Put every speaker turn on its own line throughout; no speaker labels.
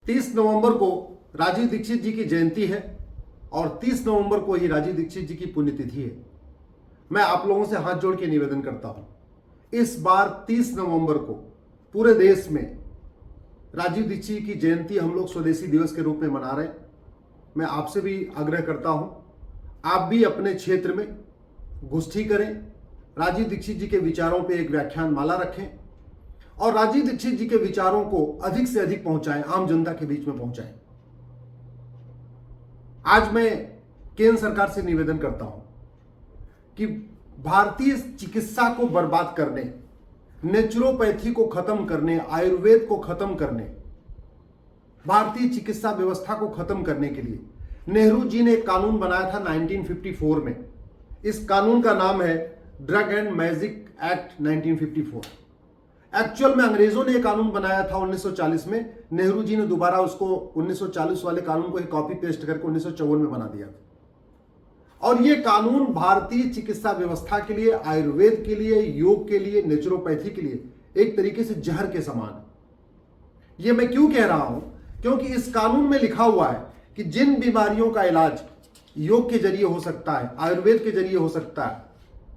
30 नवंबर को राजीव दीक्षित जी की जयंती है और 30 नवंबर को ही राजीव दीक्षित जी की पुण्यतिथि है। मैं आप लोगों से हाथ जोड़ के निवेदन करता हूं, इस बार 30 नवंबर को पूरे देश में राजीव दीक्षित की जयंती हम लोग स्वदेशी दिवस के रूप में मना रहे हैं। मैं आपसे भी आग्रह करता हूं, आप भी अपने क्षेत्र में गोष्ठी करें, राजीव दीक्षित जी के विचारों पे एक व्याख्यान माला रखें और राजीव दीक्षित जी के विचारों को अधिक से अधिक पहुंचाएं, आम जनता के बीच में पहुंचाएं। आज मैं केंद्र सरकार से निवेदन करता हूं कि भारतीय चिकित्सा को बर्बाद करने, नेचुरोपैथी को खत्म करने, आयुर्वेद को खत्म करने, भारतीय चिकित्सा व्यवस्था को खत्म करने के लिए नेहरू जी ने एक कानून बनाया था 1954 में। इस कानून का नाम है drug and magic act 1954। Actual में अंग्रेजों ने यह कानून बनाया था 1940 में। नेहरू जी ने दोबारा उसको 1940 वाले कानून को ही कॉपी पेस्ट करके 1954 में बना दिया था। और यह कानून भारतीय चिकित्सा व्यवस्था के लिए, आयुर्वेद के लिए, योग के लिए, नेचुरोपैथी के लिए एक तरीके से जहर के समान है। यह मैं क्यों कह रहा हूं? क्योंकि इस कानून में लिखा हुआ है कि जिन बीमारियों का इलाज योग के जरिए हो सकता है, आयुर्वेद के जरिए हो सकता है,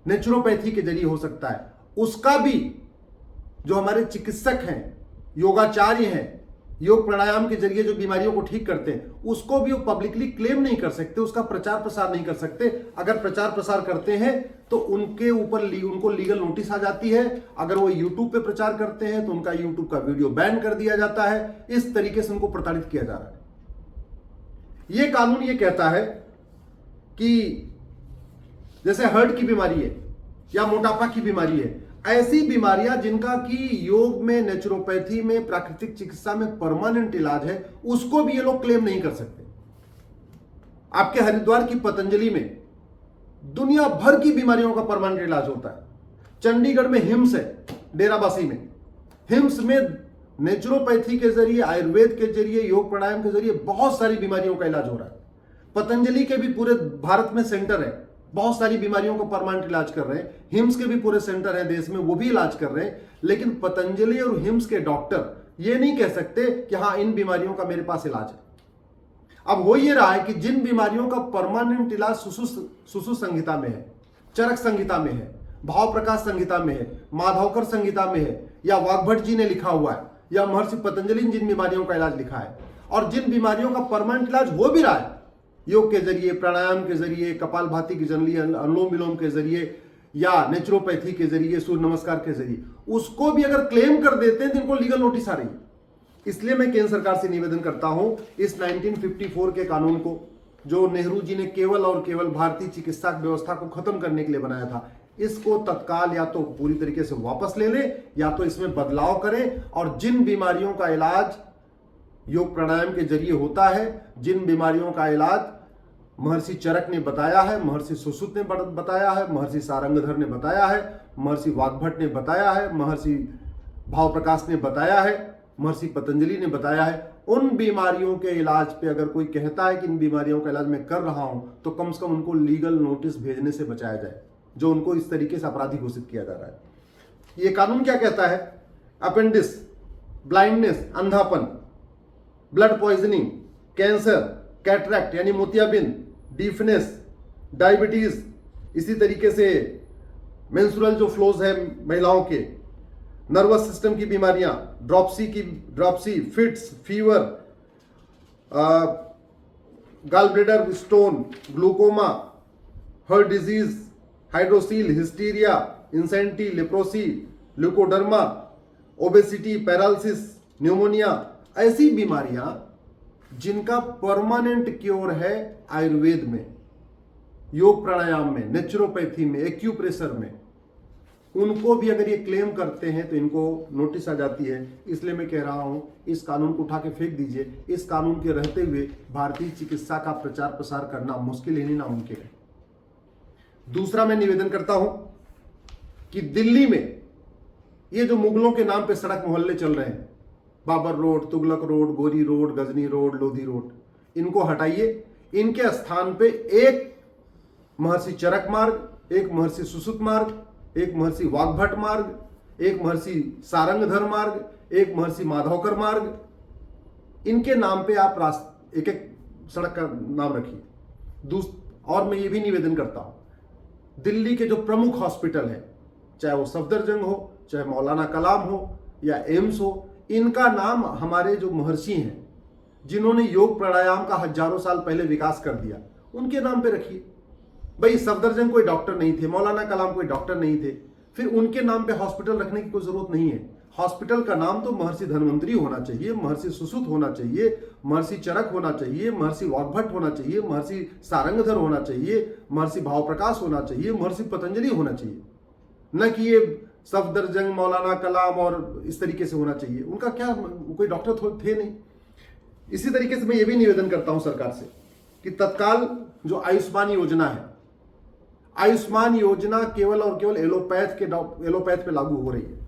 नेचुरोपैथी के जरिए हो सकता है, उसका भी जो हमारे चिकित्सक हैं, योगाचार्य हैं, योग प्राणायाम के जरिए जो बीमारियों को ठीक करते हैं, उसको भी वो पब्लिकली क्लेम नहीं कर सकते, उसका प्रचार प्रसार नहीं कर सकते। अगर प्रचार प्रसार करते हैं तो उनके ऊपर उनको लीगल नोटिस आ जाती है। अगर वो यूट्यूब पे प्रचार करते हैं तो उनका यूट्यूब का वीडियो बैन कर दिया जाता है। इस तरीके से उनको प्रताड़ित किया जा रहा है। यह कानून ये कहता है कि जैसे हार्ट की बीमारी है या मोटापा की बीमारी है, ऐसी बीमारियां जिनका कि योग में, नेचुरोपैथी में, प्राकृतिक चिकित्सा में परमानेंट इलाज है, उसको भी ये लोग क्लेम नहीं कर सकते। आपके हरिद्वार की पतंजलि में दुनिया भर की बीमारियों का परमानेंट इलाज होता है। चंडीगढ़ में हिम्स है, डेराबासी में हिम्स में नेचुरोपैथी के जरिए, आयुर्वेद के जरिए, योग प्राणायाम के जरिए बहुत सारी बीमारियों का इलाज हो रहा है। पतंजलि के भी पूरे भारत में सेंटर है, बहुत सारी बीमारियों का परमानेंट इलाज कर रहे हैं। हिम्स के भी पूरे सेंटर है देश में, वो भी इलाज कर रहे हैं। लेकिन पतंजलि और हिम्स के डॉक्टर ये नहीं कह सकते कि हाँ, इन बीमारियों का मेरे पास इलाज है। अब हो ये रहा है कि जिन बीमारियों का परमानेंट इलाज सुश्रुत संहिता में है, चरक संहिता में है, भाव प्रकाश संहिता में है, माधवकर संहिता में है, या वाग्भट जी ने लिखा हुआ है, या महर्षि पतंजलि ने जिन बीमारियों का इलाज लिखा है, और जिन बीमारियों का परमानेंट इलाज हो भी रहा है योग के जरिए, प्राणायाम के जरिए, कपालभाति के जरिए, अनुलोम विलोम के जरिए, या नेचुरोपैथी के जरिए, सूर्य नमस्कार के जरिए, उसको भी अगर क्लेम कर देते हैं तो इनको लीगल नोटिस आ रही है। इसलिए मैं केंद्र सरकार से निवेदन करता हूं, इस 1954 के कानून को जो नेहरू जी ने केवल और केवल भारतीय चिकित्सा व्यवस्था को खत्म करने के लिए बनाया था, इसको तत्काल या तो पूरी तरीके से वापस ले लें या तो इसमें बदलाव करें। और जिन बीमारियों का इलाज योग प्राणायाम के जरिए होता है, जिन बीमारियों का इलाज महर्षि चरक ने बताया है, महर्षि सुश्रुत ने बताया है, महर्षि सारंगधर ने बताया है, महर्षि वाग्भट ने बताया है, महर्षि भाव प्रकाश ने बताया है, महर्षि पतंजलि ने बताया है, उन बीमारियों के इलाज पे अगर कोई कहता है कि इन बीमारियों का इलाज मैं कर रहा हूं, तो कम से कम उनको लीगल नोटिस भेजने से बचाया जाए, जो उनको इस तरीके से अपराधी घोषित किया जा रहा है। ये कानून क्या कहता है? अपेंडिस, ब्लाइंडनेस, अंधापन, ब्लड पॉइजनिंग, कैंसर, कैटरैक्ट यानी मोतियाबिंद, डीफनेस, डायबिटीज, इसी तरीके से मेंस्ट्रुअल जो फ्लोज है महिलाओं के, नर्वस सिस्टम की बीमारियां, dropsy, fits, fever, gall bladder stone, glaucoma, heart disease, hydrocele, hysteria, insanity, leprosy, leucoderma, obesity, paralysis, pneumonia, ऐसी बीमारियां जिनका परमानेंट क्योर है आयुर्वेद में, योग प्राणायाम में, नेचुरोपैथी में, एक्यूप्रेशर में, उनको भी अगर ये क्लेम करते हैं तो इनको नोटिस आ जाती है। इसलिए मैं कह रहा हूं, इस कानून को उठा के फेंक दीजिए। इस कानून के रहते हुए भारतीय चिकित्सा का प्रचार प्रसार करना मुश्किल ही नहीं नामुमकिन है। दूसरा मैं निवेदन करता हूं कि दिल्ली में ये जो मुगलों के नाम पे सड़क मोहल्ले चल रहे हैं, Babar road, Tughlaq road, Ghori road, Ghazni road, Lodhi road, इनको हटाइए। इनके स्थान पे एक महर्षि चरक मार्ग, एक महर्षि सुश्रुत मार्ग, एक महर्षि वाग्भट मार्ग, एक महर्षि सारंगधर मार्ग, एक महर्षि माधवकर मार्ग, इनके नाम पे आप एक एक सड़क का नाम रखिए। और मैं ये भी निवेदन करता हूं, दिल्ली के जो प्रमुख हॉस्पिटल हैं, चाहे वो सफदरजंग हो, चाहे मौलाना कलाम हो या एम्स हो, इनका नाम हमारे जो महर्षि हैं जिन्होंने योग प्राणायाम का हजारों साल पहले विकास कर दिया, उनके नाम पे रखिए। भाई सफदरजंग कोई डॉक्टर नहीं थे, मौलाना कलाम कोई डॉक्टर नहीं थे, फिर उनके नाम पे हॉस्पिटल रखने की कोई जरूरत नहीं है। हॉस्पिटल का नाम तो महर्षि धन्वंतरी होना चाहिए, महर्षि सुश्रुत होना चाहिए, महर्षि चरक होना चाहिए, महर्षि वाग्भट होना चाहिए, महर्षि सारंगधर होना चाहिए, महर्षि भावप्रकाश होना चाहिए, महर्षि पतंजलि होना चाहिए, न कि ये सफदरजंग, मौलाना कलाम और इस तरीके से होना चाहिए। उनका क्या, कोई डॉक्टर थे नहीं। इसी तरीके से मैं ये भी निवेदन करता हूं सरकार से कि तत्काल जो आयुष्मान योजना है, आयुष्मान योजना केवल और केवल एलोपैथ पे लागू हो रही है।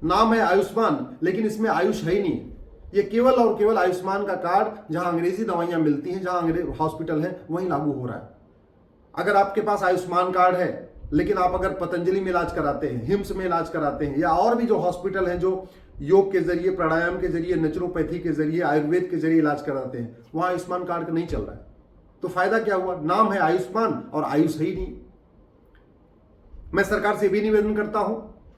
नाम है आयुष्मान, लेकिन इसमें आयुष है ही नहीं। ये केवल और केवल आयुष्मान का कार्ड जहां अंग्रेजी दवाइयां मिलती हैं, जहां अंग्रेजी हॉस्पिटल है, वहीं लागू हो रहा है। अगर आपके पास आयुष्मान कार्ड है, लेकिन आप अगर पतंजलि में इलाज कराते हैं, हिम्स में इलाज कराते हैं, या और भी जो हॉस्पिटल हैं जो योग के जरिए, प्राणायाम के जरिए, नेचुरोपैथी के जरिए, आयुर्वेद के जरिए इलाज कराते हैं, वहां आयुष्मान कार्ड नहीं चल रहा है, तो फायदा क्या हुआ? नाम है आयुष्मान और आयुष ही नहीं। मैं सरकार से भी निवेदन करता हूं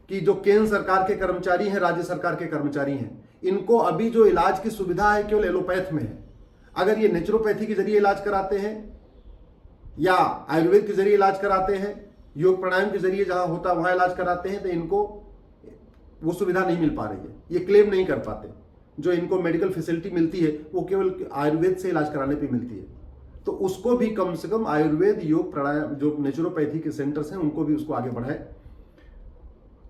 कि जो केंद्र सरकार के कर्मचारी हैं, राज्य सरकार के कर्मचारी हैं, इनको अभी जो इलाज की सुविधा है केवल एलोपैथ में है। अगर ये नेचुरोपैथी के जरिए इलाज कराते हैं या आयुर्वेद के जरिए इलाज कराते हैं, योग प्राणायाम के जरिए जहां होता है वहां इलाज कराते हैं, तो इनको वो सुविधा नहीं मिल पा रही है, ये क्लेम नहीं कर पाते। जो इनको मेडिकल फैसिलिटी मिलती है वो केवल आयुर्वेद से इलाज कराने पे मिलती है, तो उसको भी कम से कम आयुर्वेद, योग प्राणायाम, जो नेचुरोपैथी के सेंटर्स हैं, उनको भी उसको आगे बढ़ाए।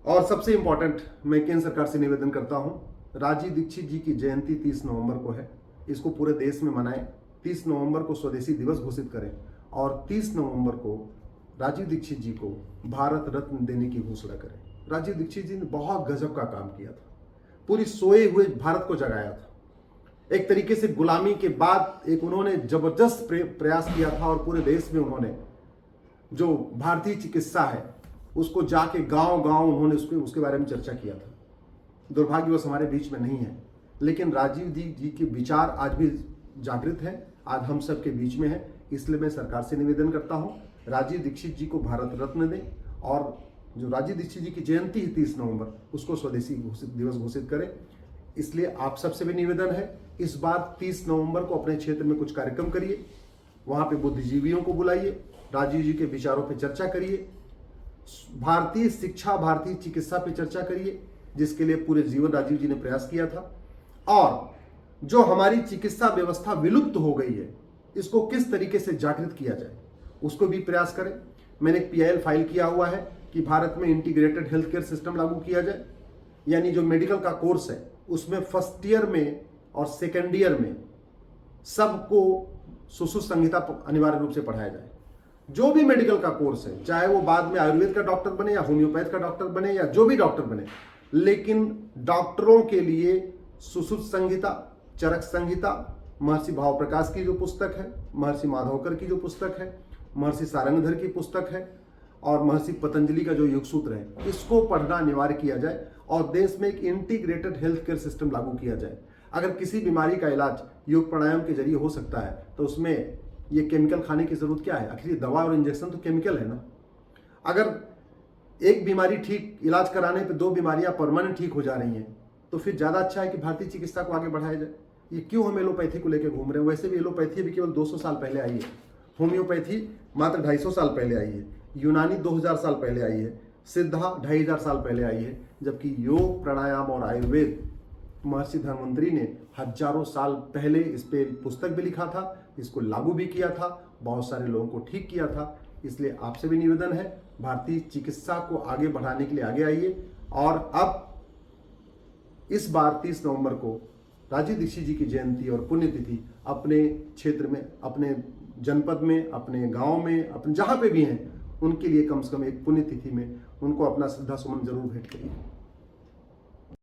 और सबसे इंपॉर्टेंट, मैं केंद्र सरकार से निवेदन करता हूं, राजीव दीक्षित जी की जयंती 30 नवंबर को है, इसको पूरे देश में मनाएं। 30 नवंबर को स्वदेशी दिवस घोषित करें और 30 नवंबर को राजीव दीक्षित जी को भारत रत्न देने की घोषणा करें। राजीव दीक्षित जी ने बहुत गजब का काम किया था, पूरी सोए हुए भारत को जगाया था। एक तरीके से गुलामी के बाद एक उन्होंने जबरदस्त प्रयास किया था और पूरे देश में उन्होंने जो भारतीय चिकित्सा है उसको जाके गांव गांव उन्होंने उसके बारे में चर्चा किया था। दुर्भाग्यवश हमारे बीच में नहीं है, लेकिन राजीव जी के विचार आज भी जागृत हैं, आज हम सब के बीच में है। इसलिए मैं सरकार से निवेदन करता हूं, राजीव दीक्षित जी को भारत रत्न दें और जो राजीव दीक्षित जी की जयंती है 30 नवंबर, उसको स्वदेशी दिवस घोषित करें। इसलिए आप सबसे भी निवेदन है, इस बार 30 नवंबर को अपने क्षेत्र में कुछ कार्यक्रम करिए, वहां पे बुद्धिजीवियों को बुलाइए, राजीव जी के विचारों पे चर्चा करिए, भारतीय शिक्षा, भारतीय चिकित्सा पे चर्चा करिए, जिसके लिए पूरे जीवन राजीव जी ने प्रयास किया था। और जो हमारी चिकित्सा व्यवस्था विलुप्त हो गई है, इसको किस तरीके से जागृत किया जाए, उसको भी प्रयास करें। मैंने एक PIL फाइल किया हुआ है कि भारत में इंटीग्रेटेड हेल्थ केयर सिस्टम लागू किया जाए, यानी जो मेडिकल का कोर्स है उसमें फर्स्ट ईयर में और सेकेंड ईयर में सबको सुश्रुत संहिता अनिवार्य रूप से पढ़ाया जाए। जो भी मेडिकल का कोर्स है, चाहे वो बाद में आयुर्वेद का डॉक्टर बने या होम्योपैथ का डॉक्टर बने या जो भी डॉक्टर बने, लेकिन डॉक्टरों के लिए सुश्रुत संहिता, चरक संहिता, महर्षि भावप्रकाश की जो पुस्तक है, महर्षि माधवकर की जो पुस्तक है, महर्षि सारंगधर की पुस्तक है और महर्षि पतंजलि का जो योग सूत्र है, इसको पढ़ना अनिवार्य किया जाए और देश में एक इंटीग्रेटेड हेल्थ केयर सिस्टम लागू किया जाए। अगर किसी बीमारी का इलाज योग प्राणायाम के जरिए हो सकता है, तो उसमें ये केमिकल खाने की जरूरत क्या है? आखिर दवा और इंजेक्शन तो केमिकल है ना। अगर एक बीमारी ठीक इलाज कराने पे 2 बीमारियां परमानेंट ठीक हो जा रही हैं, तो फिर ज्यादा अच्छा है कि भारतीय चिकित्सा को आगे बढ़ाया जाए। ये क्यों हम एलोपैथी को लेकर घूम रहे हैं? वैसे भी एलोपैथी भी केवल 200 साल पहले आई है, होम्योपैथी मात्र 250 साल पहले आई है, यूनानी 2000 साल पहले आई है, सिद्धा 2500 साल पहले आई है, जबकि योग, प्राणायाम और आयुर्वेद महर्षि धन्वंतरी ने हजारों साल पहले इस पे पुस्तक भी लिखा था, इसको लागू भी किया था, बहुत सारे लोगों को ठीक किया था। इसलिए आपसे भी निवेदन है, भारतीय चिकित्सा को आगे बढ़ाने के लिए आगे आइए। और अब इस बार 30 नवंबर को राजीव दीक्षित जी की जयंती और पुण्यतिथि अपने क्षेत्र में, अपने जनपद में, अपने गांव में, अपने जहां पे भी हैं, उनके लिए कम से कम एक पुण्यतिथि में उनको अपना श्रद्धा सुमन जरूर भेंट करिए।